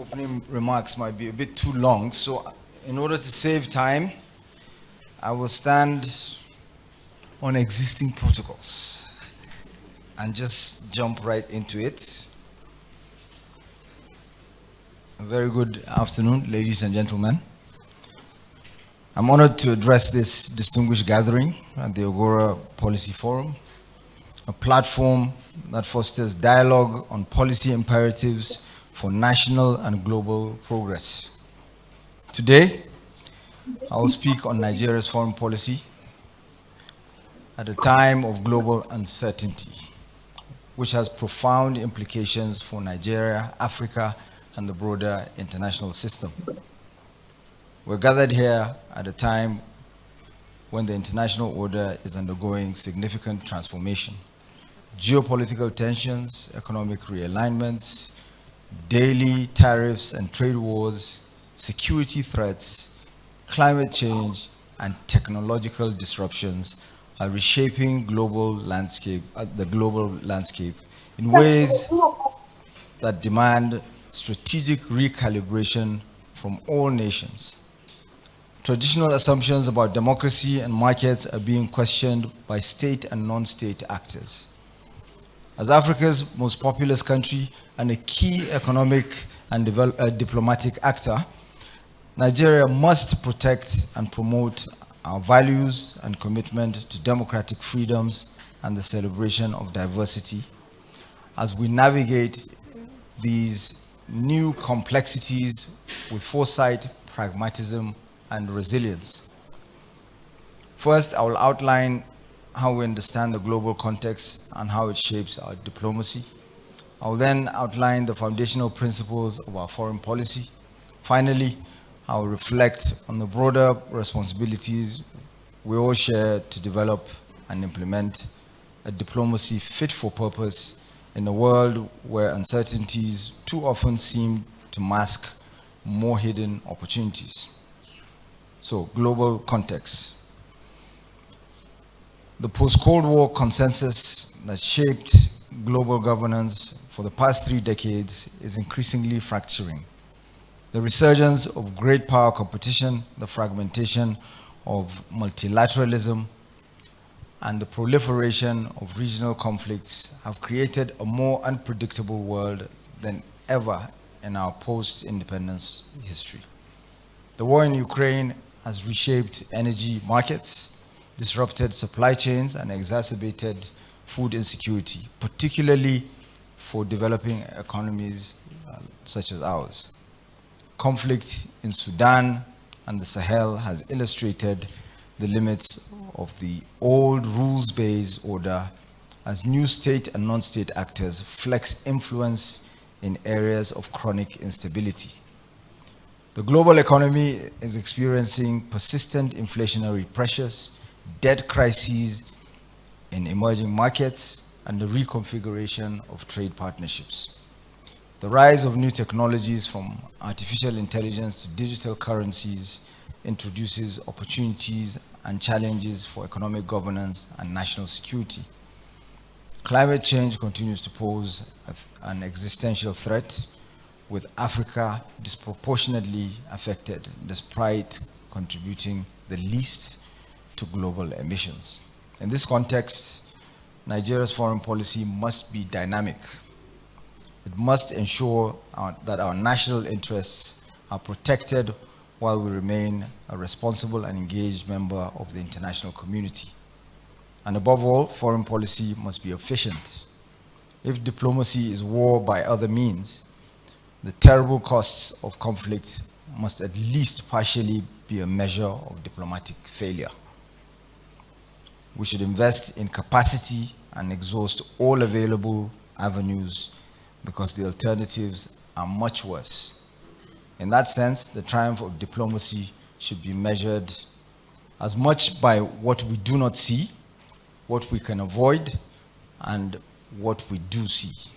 opening remarks might be a bit too long, so in order to save time, I will stand on existing protocols and just jump right into it. A very good afternoon, ladies and gentlemen. I'm honored to address this distinguished gathering at the Agora Policy Forum, a platform that fosters dialogue on policy imperatives for national and global progress. Today, I will speak on Nigeria's foreign policy at a time of global uncertainty, which has profound implications for Nigeria, Africa, and the broader international system. We're gathered here at a time when the international order is undergoing significant transformation. Geopolitical tensions, economic realignments, daily tariffs and trade wars, security threats, climate change, and technological disruptions are reshaping the global landscape in ways that demand strategic recalibration from all nations. Traditional assumptions about democracy and markets are being questioned by state and non-state actors. As Africa's most populous country and a key economic and diplomatic actor, Nigeria must protect and promote our values and commitment to democratic freedoms and the celebration of diversity as we navigate these new complexities with foresight, pragmatism, and resilience. First, I will outline how we understand the global context and how it shapes our diplomacy. I will then outline the foundational principles of our foreign policy. Finally, I will reflect on the broader responsibilities we all share to develop and implement a diplomacy fit for purpose in a world where uncertainties too often seem to mask more hidden opportunities. So, global context. The post-Cold War consensus that shaped global governance for the past 3 decades is increasingly fracturing. The resurgence of great power competition, the fragmentation of multilateralism, and the proliferation of regional conflicts have created a more unpredictable world than ever in our post-independence history. The war in Ukraine has reshaped energy markets, disrupted supply chains, and exacerbated food insecurity, particularly for developing economies such as ours. Conflict in Sudan and the Sahel has illustrated the limits of the old rules-based order as new state and non-state actors flex influence in areas of chronic instability. The global economy is experiencing persistent inflationary pressures, debt crises in emerging markets, and the reconfiguration of trade partnerships. The rise of new technologies from artificial intelligence to digital currencies introduces opportunities and challenges for economic governance and national security. Climate change continues to pose an existential threat, with Africa disproportionately affected despite contributing the least to global emissions. In this context, Nigeria's foreign policy must be dynamic. It must ensure that our national interests are protected while we remain a responsible and engaged member of the international community. And above all, foreign policy must be efficient. If diplomacy is war by other means, the terrible costs of conflict must at least partially be a measure of diplomatic failure. We should invest in capacity and exhaust all available avenues because the alternatives are much worse. In that sense, the triumph of diplomacy should be measured as much by what we do not see, what we can avoid, and what we do see.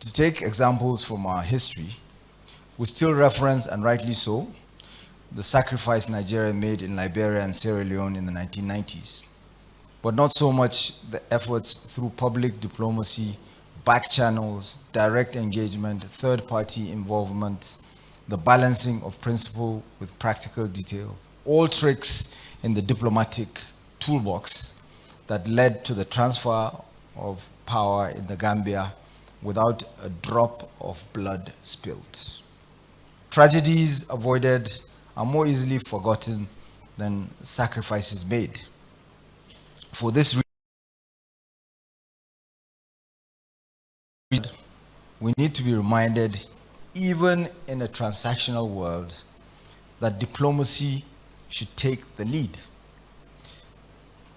To take examples from our history, we still reference, and rightly so, the sacrifice Nigeria made in Liberia and Sierra Leone in the 1990s, but not so much the efforts through public diplomacy back channels, direct engagement, third-party involvement, the balancing of principle with practical detail, all tricks in the diplomatic toolbox that led to the transfer of power in the Gambia without a drop of blood spilled. Tragedies avoided are more easily forgotten than sacrifices made. For this reason, we need to be reminded, even in a transactional world, that diplomacy should take the lead.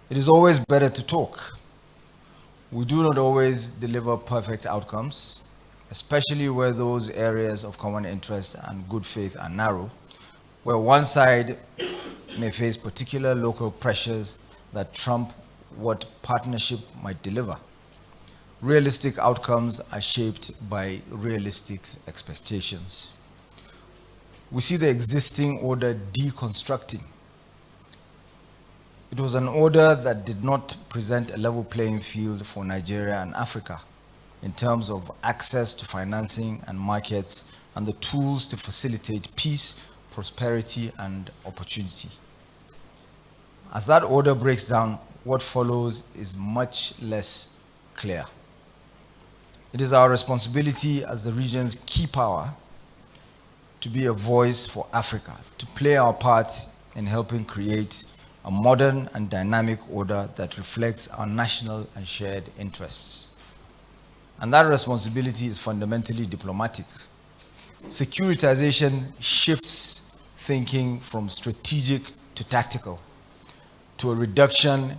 It is always better to talk. We do not always deliver perfect outcomes, especially where those areas of common interest and good faith are narrow, where one side may face particular local pressures that trump what partnership might deliver. Realistic outcomes are shaped by realistic expectations. We see the existing order deconstructing. It was an order that did not present a level playing field for Nigeria and Africa in terms of access to financing and markets and the tools to facilitate peace, prosperity, and opportunity. As that order breaks down, what follows is much less clear. It is our responsibility as the region's key power to be a voice for Africa, to play our part in helping create a modern and dynamic order that reflects our national and shared interests. And that responsibility is fundamentally diplomatic. Securitization shifts thinking from strategic to tactical, to a reduction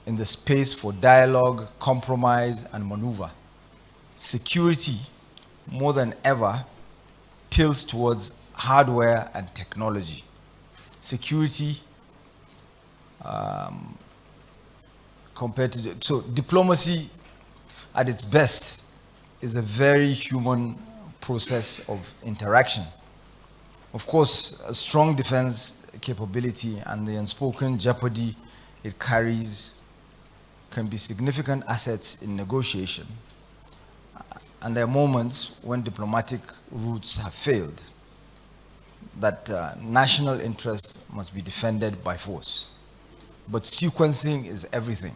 in the space for dialogue, compromise, and maneuver. Security, more than ever, tilts towards hardware and technology. Security so diplomacy at its best is a very human process of interaction. Of course, a strong defense capability and the unspoken jeopardy it carries can be significant assets in negotiation. And there are moments when diplomatic routes have failed, that national interest must be defended by force. But sequencing is everything.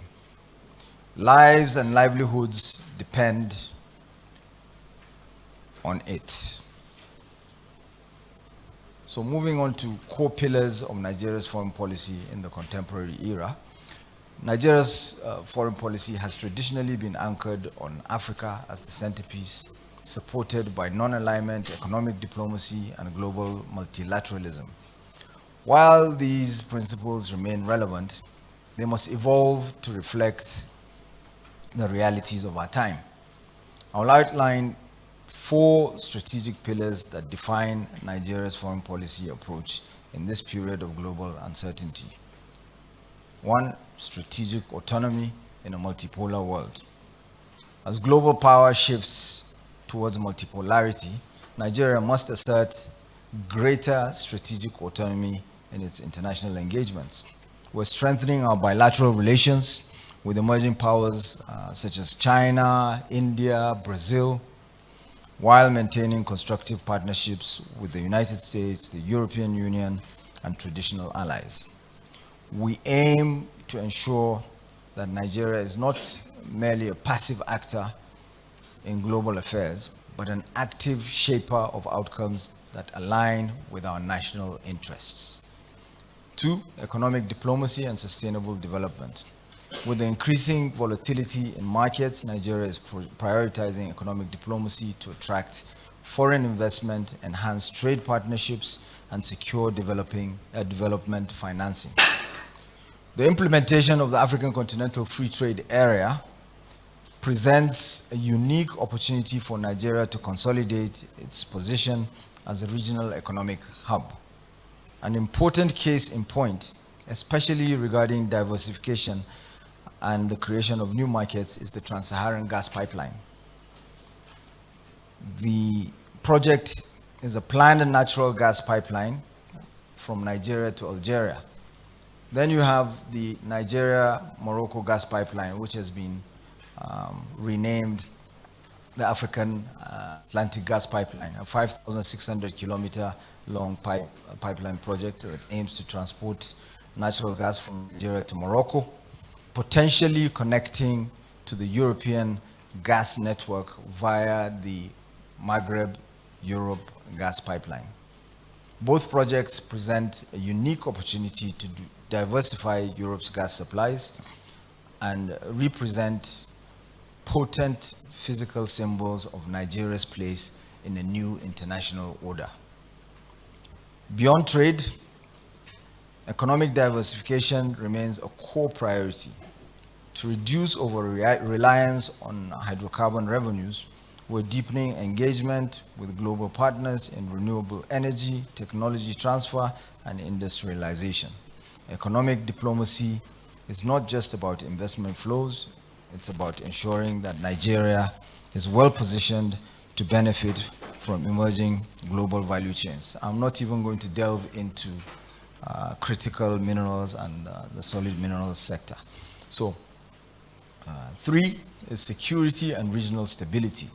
Lives and livelihoods depend on it. So moving on to core pillars of Nigeria's foreign policy in the contemporary era, Nigeria's foreign policy has traditionally been anchored on Africa as the centerpiece, supported by non-alignment, economic diplomacy, and global multilateralism. While these principles remain relevant, they must evolve to reflect the realities of our time. I'll outline 4 strategic pillars that define Nigeria's foreign policy approach in this period of global uncertainty. 1, strategic autonomy in a multipolar world. As global power shifts towards multipolarity, Nigeria must assert greater strategic autonomy in its international engagements. We're strengthening our bilateral relations with emerging powers such as China, India, Brazil, while maintaining constructive partnerships with the United States, the European Union, and traditional allies. We aim to ensure that Nigeria is not merely a passive actor in global affairs, but an active shaper of outcomes that align with our national interests. 2, economic diplomacy and sustainable development. With the increasing volatility in markets, Nigeria is prioritizing economic diplomacy to attract foreign investment, enhance trade partnerships, and secure development financing. The implementation of the African Continental Free Trade Area presents a unique opportunity for Nigeria to consolidate its position as a regional economic hub. An important case in point, especially regarding diversification and the creation of new markets, is the Trans-Saharan gas pipeline. The project is a planned natural gas pipeline from Nigeria to Algeria. Then you have the Nigeria-Morocco gas pipeline, which has been renamed the African Atlantic Gas Pipeline, a 5,600 kilometer long pipeline project that aims to transport natural gas from Nigeria to Morocco, potentially connecting to the European gas network via the Maghreb-Europe gas pipeline. Both projects present a unique opportunity to diversify Europe's gas supplies and represent potent physical symbols of Nigeria's place in a new international order. Beyond trade, economic diversification remains a core priority. To reduce over-reliance on hydrocarbon revenues, we're deepening engagement with global partners in renewable energy, technology transfer, and industrialization. Economic diplomacy is not just about investment flows, it's about ensuring that Nigeria is well positioned to benefit from emerging global value chains. I'm not even going to delve into critical minerals and the solid minerals sector. So, three is security and regional stability.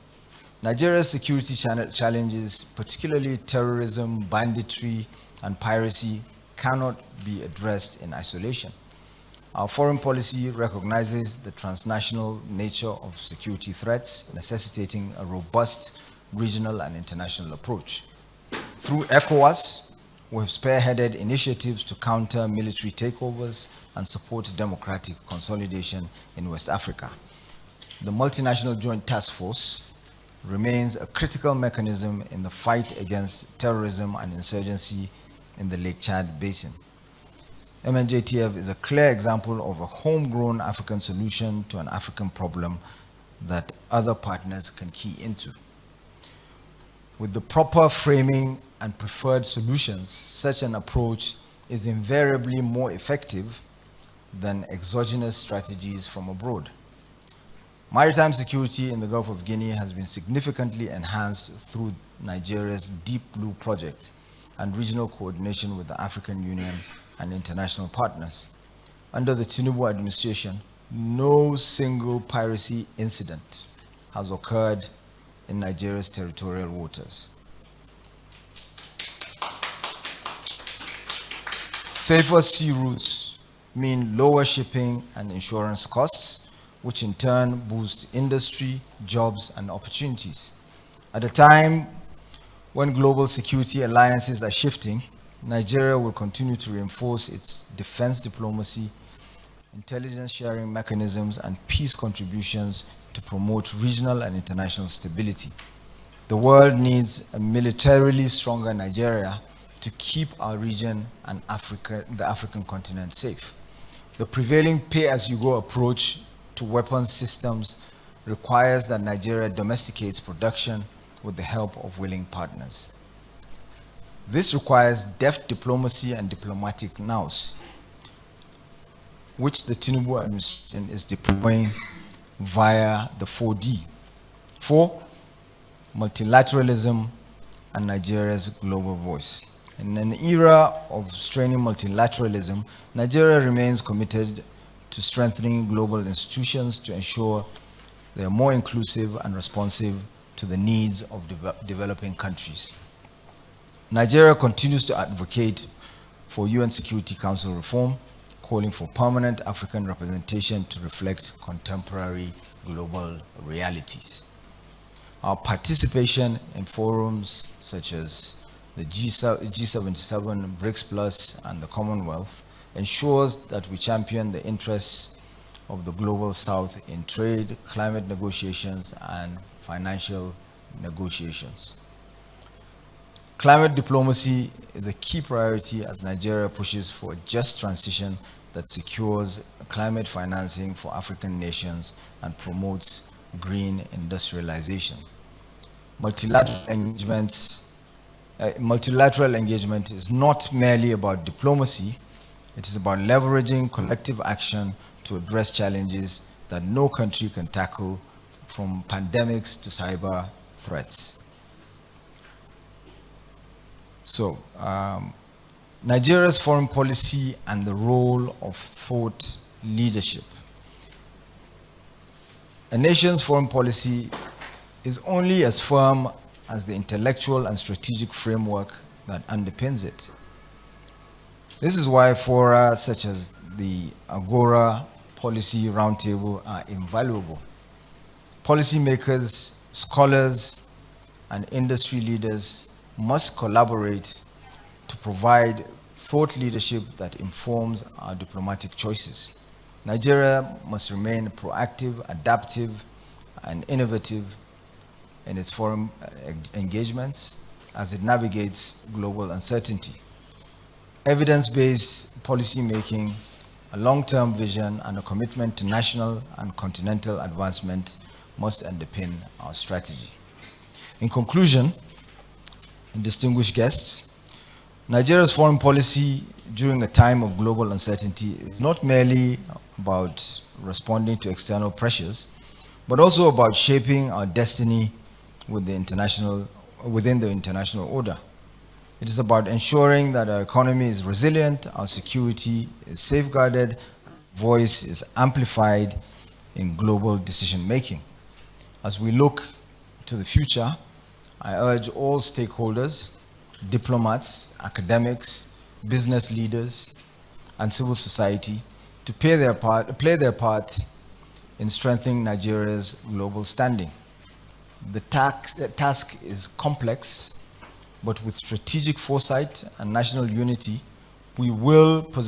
Nigeria's security challenges, particularly terrorism, banditry, and piracy, cannot be addressed in isolation. Our foreign policy recognizes the transnational nature of security threats, necessitating a robust regional and international approach. Through ECOWAS, we have spearheaded initiatives to counter military takeovers and support democratic consolidation in West Africa. The Multinational Joint Task Force remains a critical mechanism in the fight against terrorism and insurgency in the Lake Chad Basin. MNJTF is a clear example of a homegrown African solution to an African problem that other partners can key into. With the proper framing and preferred solutions, such an approach is invariably more effective than exogenous strategies from abroad. Maritime security in the Gulf of Guinea has been significantly enhanced through Nigeria's Deep Blue project and regional coordination with the African Union and international partners. Under the Tinubu administration, no single piracy incident has occurred in Nigeria's territorial waters. Safer sea routes mean lower shipping and insurance costs, which in turn boost industry, jobs, and opportunities. At a time when global security alliances are shifting, Nigeria will continue to reinforce its defense diplomacy, intelligence sharing mechanisms, and peace contributions to promote regional and international stability. The world needs a militarily stronger Nigeria to keep our region and the African continent safe. The prevailing pay-as-you-go approach to weapons systems requires that Nigeria domesticates production with the help of willing partners. This requires deft diplomacy and diplomatic nous, which the Tinubu administration is deploying via the 4D. 4, multilateralism and Nigeria's global voice. In an era of straining multilateralism, Nigeria remains committed to strengthening global institutions to ensure they are more inclusive and responsive to the needs of developing countries. Nigeria continues to advocate for UN Security Council reform, calling for permanent African representation to reflect contemporary global realities. Our participation in forums such as the G77, BRICS Plus, and the Commonwealth ensures that we champion the interests of the global South in trade, climate negotiations, and financial negotiations. Climate diplomacy is a key priority as Nigeria pushes for a just transition that secures climate financing for African nations and promotes green industrialization. Multilateral engagement is not merely about diplomacy, it is about leveraging collective action to address challenges that no country can tackle, from pandemics to cyber threats. So, Nigeria's foreign policy and the role of thought leadership. A nation's foreign policy is only as firm as the intellectual and strategic framework that underpins it. This is why fora such as the Agora Policy Roundtable are invaluable. Policymakers, scholars, and industry leaders must collaborate to provide thought leadership that informs our diplomatic choices. Nigeria must remain proactive, adaptive, and innovative in its foreign engagements as it navigates global uncertainty. Evidence-based policy making, a long-term vision, and a commitment to national and continental advancement must underpin our strategy. In conclusion, distinguished guests, Nigeria's foreign policy during a time of global uncertainty is not merely about responding to external pressures, but also about shaping our destiny within the international order. It is about ensuring that our economy is resilient, our security is safeguarded, voice is amplified in global decision-making. As we look to the future, I urge all stakeholders, diplomats, academics, business leaders, and civil society to play their part in strengthening Nigeria's global standing. The task is complex, but with strategic foresight and national unity, we will position